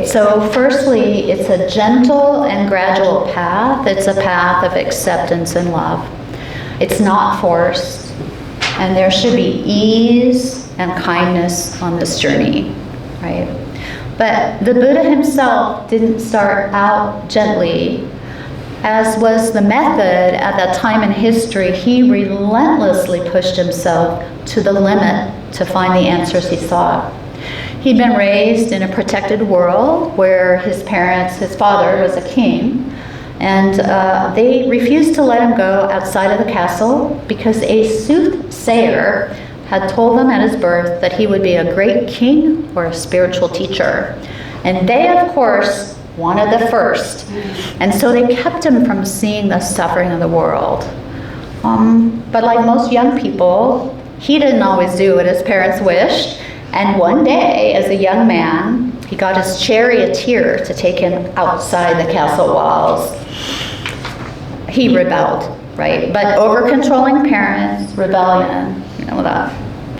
so firstly, it's a gentle and gradual path. It's a path of acceptance and love. It's not forced, and there should be ease and kindness on this journey, right? But the Buddha himself didn't start out gently. As was the method at that time in history, he relentlessly pushed himself to the limit to find the answers he sought. He'd been raised in a protected world where his father was a king, and they refused to let him go outside of the castle because a soothsayer had told him at his birth that he would be a great king or a spiritual teacher. And they, of course, wanted the first. And so they kept him from seeing the suffering of the world. But like most young people, he didn't always do what his parents wished. And one day, as a young man, he got his charioteer to take him outside the castle walls. He rebelled, right? But over-controlling parents, rebellion, that.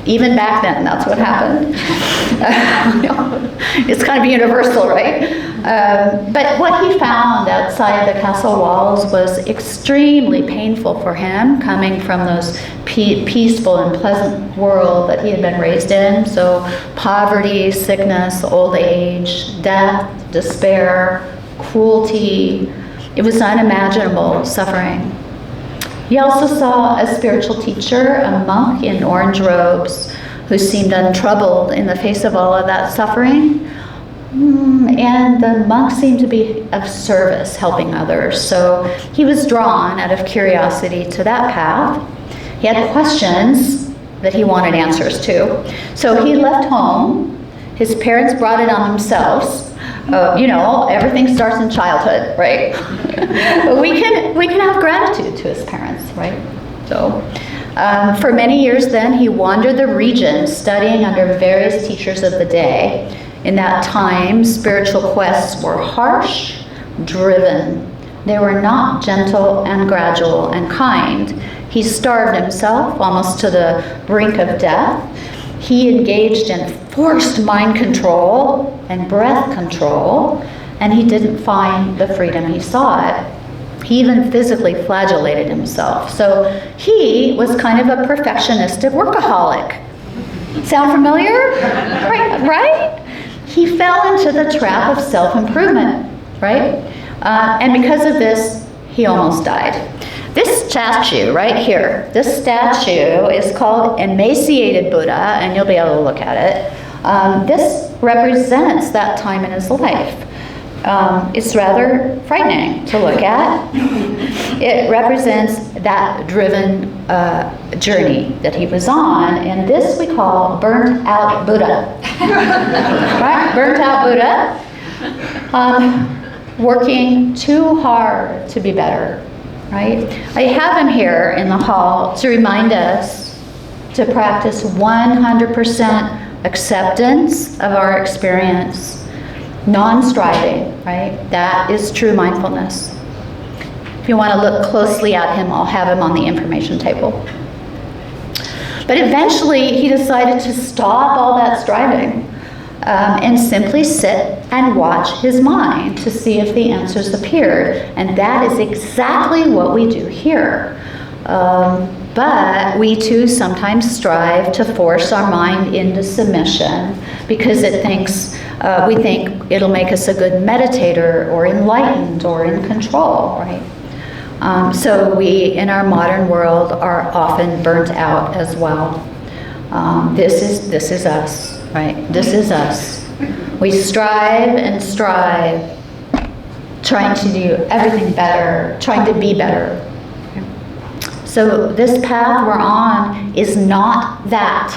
Even back then, that's what happened. It's kind of universal, right? But what he found outside the castle walls was extremely painful for him, coming from those peaceful and pleasant world that he had been raised in. So poverty, sickness, old age, death, despair, cruelty. It was unimaginable suffering. He also saw a spiritual teacher, a monk in orange robes, who seemed untroubled in the face of all of that suffering. And the monk seemed to be of service, helping others. So he was drawn out of curiosity to that path. He had questions that he wanted answers to. So he left home. His parents brought it on themselves. Everything starts in childhood, right? But we can have gratitude to his parents, right? So for many years then, he wandered the region studying under various teachers of the day. In that time, spiritual quests were harsh, driven. They were not gentle and gradual and kind. He starved himself almost to the brink of death. He engaged in forced mind control and breath control, and he didn't find the freedom he sought. He even physically flagellated himself. So he was kind of a perfectionistic workaholic. Sound familiar? Right? He fell into the trap of self-improvement, right? And because of this, he almost died. This statue right here, this statue is called Emaciated Buddha, and you'll be able to look at it. This represents that time in his life. It's rather frightening to look at. It represents that driven journey that he was on, and this we call burnt out Buddha. Right? Burnt out Buddha. Working too hard to be better. Right? I have him here in the hall to remind us to practice 100% acceptance of our experience, non-striving, right? That is true mindfulness. If you want to look closely at him, I'll have him on the information table. But eventually, he decided to stop all that striving and simply sit and watch his mind to see if the answers appeared. And that is exactly what we do here. But we too sometimes strive to force our mind into submission because we think it'll make us a good meditator or enlightened or in control, right? So we, in our modern world, are often burnt out as well. This is us, right? This is us. We strive and strive, trying to do everything better, trying to be better. So this path we're on is not that.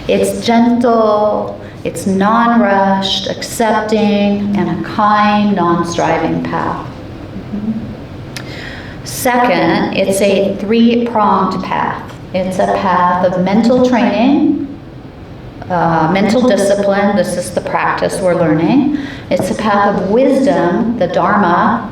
It's gentle, it's non-rushed, accepting, and a kind, non-striving path. Second, it's a three-pronged path. It's a path of mental training, mental discipline. This is the practice we're learning. It's a path of wisdom, the Dharma,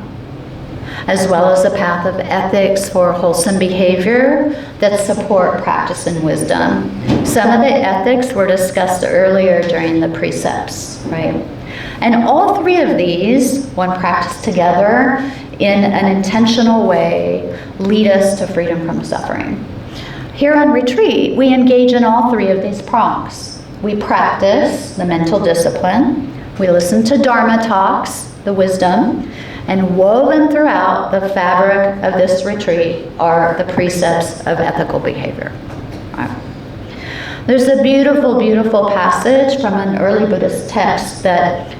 as well as a path of ethics for wholesome behavior that support practice and wisdom. Some of the ethics were discussed earlier during the precepts, right? And all three of these, when practiced together in an intentional way, lead us to freedom from suffering. Here on retreat, we engage in all three of these prongs. We practice the mental discipline, we listen to Dharma talks, the wisdom, and woven throughout the fabric of this retreat are the precepts of ethical behavior. There's a beautiful, beautiful passage from an early Buddhist text that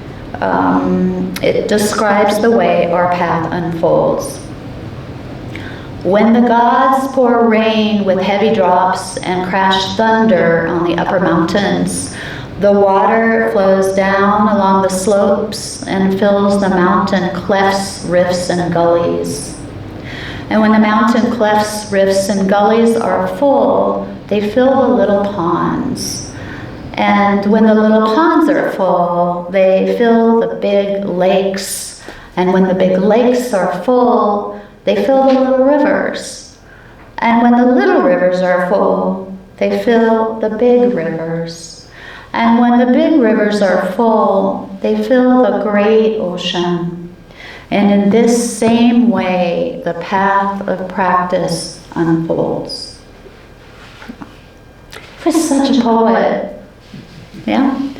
it describes the way our path unfolds. When the gods pour rain with heavy drops and crash thunder on the upper mountains, the water flows down along the slopes and fills the mountain clefts, rifts, and gullies. And when the mountain clefts, rifts, and gullies are full, they fill the little ponds. And when the little ponds are full, they fill the big lakes. And when the big lakes are full, they fill the little rivers. And when the little rivers are full, they fill the big rivers. And when the big rivers are full, they fill the great ocean. And in this same way, the path of practice unfolds. He's such a poet. Yeah?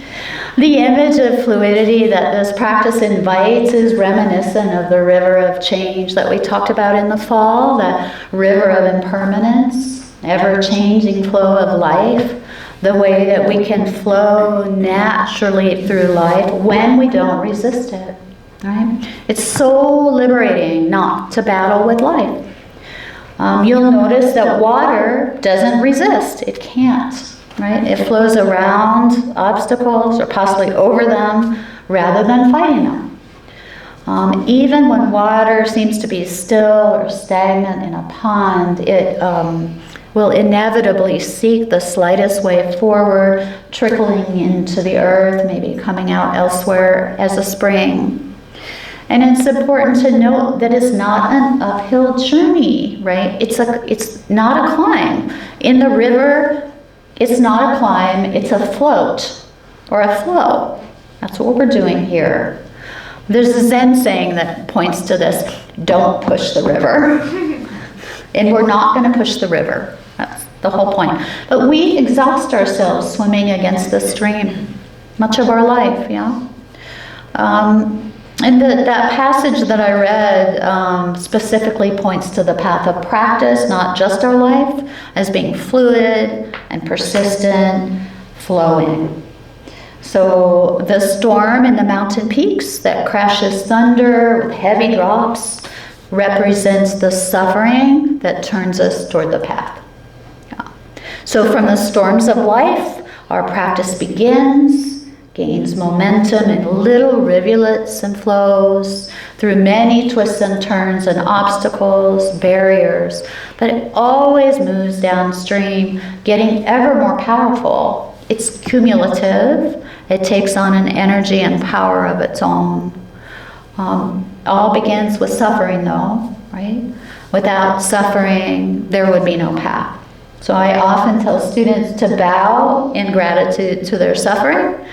The image of fluidity that this practice invites is reminiscent of the river of change that we talked about in the fall, the river of impermanence, ever-changing flow of life. The way that we can flow naturally through life when we don't resist it, right? It's so liberating not to battle with life. You'll notice that water doesn't resist. It can't, right? It flows around obstacles or possibly over them rather than fighting them. Even when water seems to be still or stagnant in a pond, it will inevitably seek the slightest way forward, trickling into the earth, maybe coming out elsewhere as a spring. And it's important to note that it's not an uphill journey, right? It's not a climb. In the river, it's not a climb, it's a float or a flow. That's what we're doing here. There's a Zen saying that points to this: don't push the river. And we're not going to push the river. That's the whole point. But we exhaust ourselves swimming against the stream much of our life, yeah? And that passage that I read specifically points to the path of practice, not just our life, as being fluid and persistent, flowing. So the storm in the mountain peaks that crashes thunder with heavy drops represents the suffering that turns us toward the path. Yeah. So from the storms of life, our practice begins, gains momentum in little rivulets and flows through many twists and turns and obstacles, barriers, but it always moves downstream, getting ever more powerful. It's cumulative. It takes on an energy and power of its own. All begins with suffering, though, right? Without suffering, there would be no path. So I often tell students to bow in gratitude to their suffering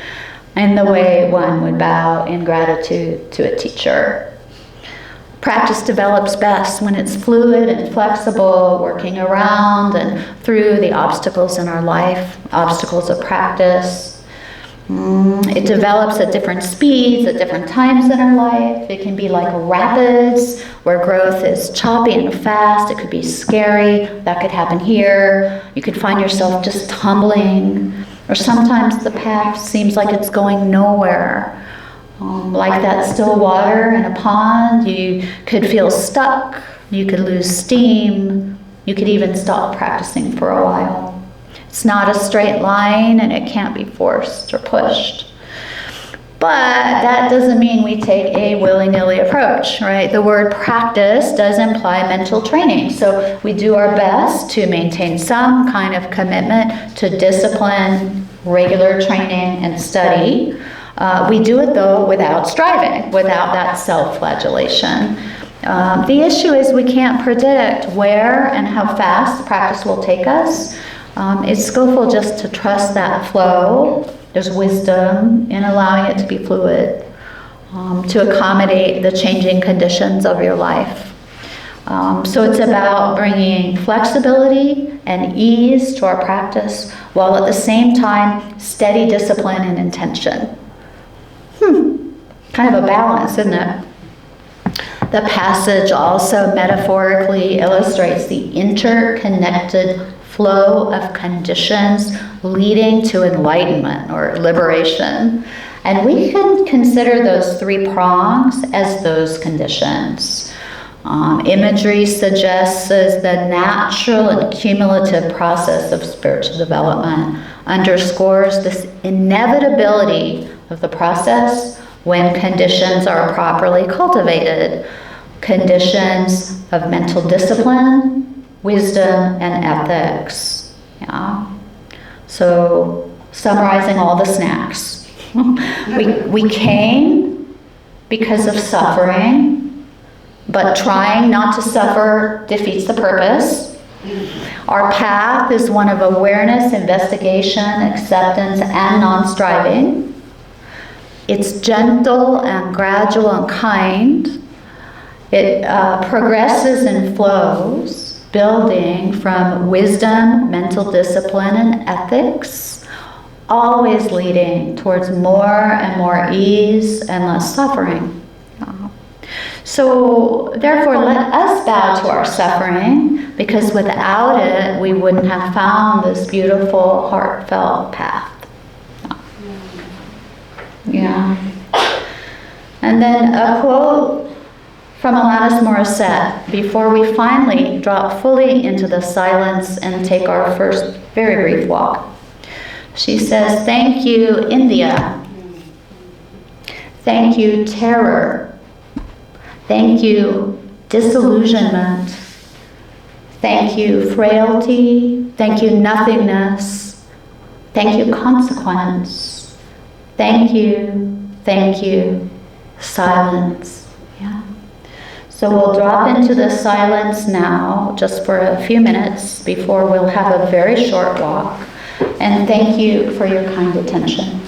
in the way one would bow in gratitude to a teacher. Practice develops best when it's fluid and flexible, working around and through the obstacles in our life, obstacles of practice. It develops at different speeds, at different times in our life. It can be like rapids, where growth is choppy and fast. It could be scary. That could happen here. You could find yourself just tumbling. Or sometimes the path seems like it's going nowhere. Like that still water in a pond, you could feel stuck. You could lose steam. You could even stop practicing for a while. It's not a straight line, and it can't be forced or pushed. But that doesn't mean we take a willy-nilly approach, right? The word practice does imply mental training. So we do our best to maintain some kind of commitment to discipline, regular training, and study. We do it, though, without striving, without that self-flagellation. The issue is we can't predict where and how fast practice will take us. It's skillful just to trust that flow There's wisdom in allowing it to be fluid, to accommodate the changing conditions of your life. So it's about bringing flexibility and ease to our practice, while at the same time steady discipline and intention. Kind of a balance, isn't it? The passage also metaphorically illustrates the interconnected flow of conditions leading to enlightenment or liberation. And we can consider those three prongs as those conditions. Imagery suggests as the natural and cumulative process of spiritual development underscores this inevitability of the process when conditions are properly cultivated. Conditions of mental discipline, wisdom, and ethics. Yeah. So, summarizing all the snacks. we came because of suffering, but trying not to suffer defeats the purpose. Our path is one of awareness, investigation, acceptance, and non-striving. It's gentle and gradual and kind. It progresses and flows, building from wisdom, mental discipline, and ethics, always leading towards more and more ease and less suffering. So, therefore, let us bow to our suffering, because without it, we wouldn't have found this beautiful, heartfelt path. Yeah. And then a quote from Alanis Morissette before we finally drop fully into the silence and take our first very brief walk. She says, "Thank you, India. Thank you, terror. Thank you, disillusionment. Thank you, frailty. Thank you, nothingness. Thank you, consequence. Thank you, silence." Yeah. So we'll drop into the silence now, just for a few minutes before we'll have a very short walk. And thank you for your kind attention.